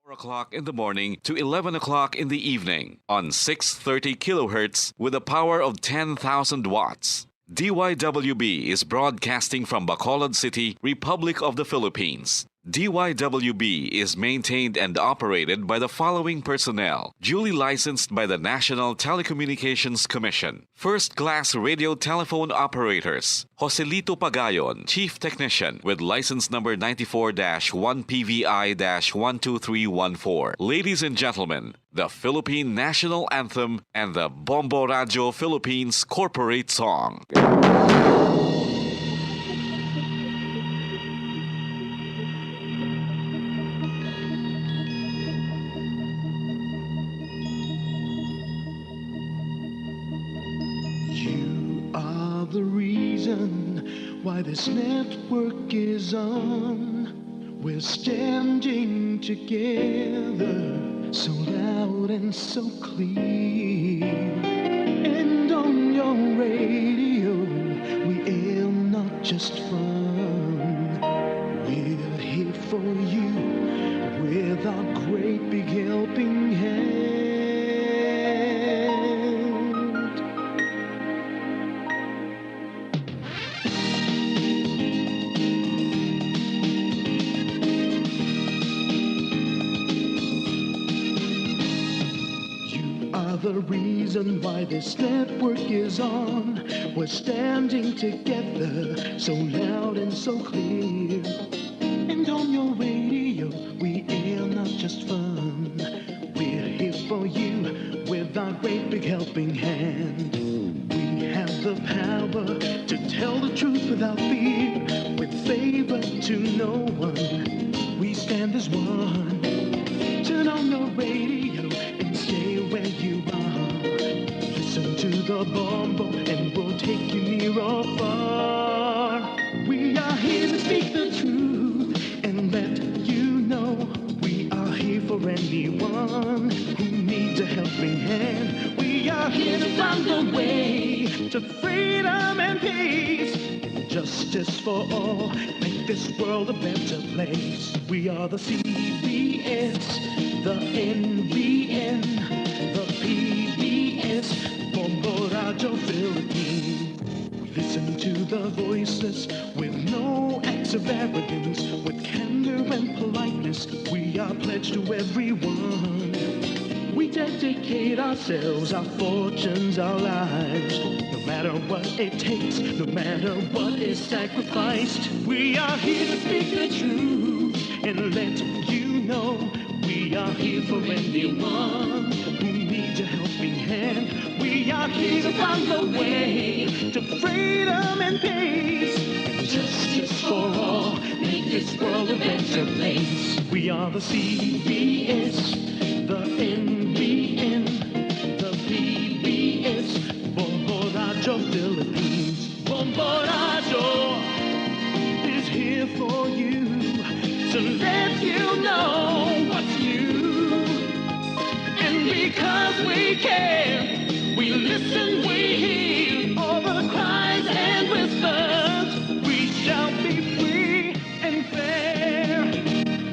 from 4 o'clock in the morning to 11 o'clock in the evening on 630 kilohertz with a power of 10,000 watts. DYWB is broadcasting from Bacolod City, Republic of the Philippines. DYWB is maintained and operated by the following personnel, duly licensed by the National Telecommunications Commission. First-class radio telephone operators, Joselito Pagayon, Chief Technician, with license number 94-1PVI-12314. Ladies and gentlemen, the Philippine National Anthem and the Bombo Radio Philippines Corporate Song. You are the reason why this network is on. We're standing together, so loud and so clear. And on your radio, we aim not just fun. We're here for you with our great big helping hand. the reason why this network is on. We're standing together, so loud and so clear. And on your radio, we air not just fun. We're here for you with our great big helping hand. We have the power to tell the truth without fear, with favor to no one. We stand as one. Turn on your radio and stay where you are. Listen to the Bombo and we'll take you near or far. We are here to speak the truth and let you know. We are here for anyone who needs a helping hand. We are here to find the way to freedom and peace. Justice for all, make this world a better place. We are the CBS, the NBN, the PBS, Bombo Radio Philippines. We listen to the voiceless with no acts of arrogance, with candor and politeness. We are pledged to everyone. We dedicate ourselves, our fortunes, our lives. No matter what it takes, no matter what is sacrificed. We are here to speak the truth and let you know. We are here for anyone who needs a helping hand. We are here to find the way to freedom and peace. And justice for all, make this world a better place. We are the CBS, the NBN, the PBS, Bombo Radio Philippines. Bombo Radio is here for you, to let you know what's new. And because we care, we listen, we hear all the cries and whispers. We shall be free and fair.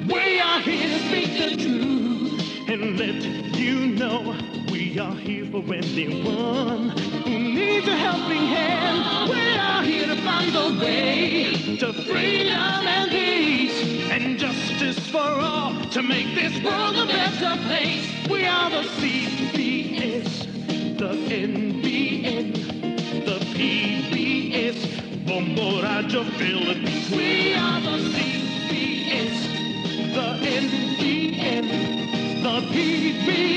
We are here to speak the truth and let you know. We are here for anyone who needs a helping hand. We are here to find the way to freedom and peace and justice for all, to make this world a better place. We are the CBS, the NBN, the PBS, Bombo Radio Philippines. We are the CBS, the NBN, the PBS.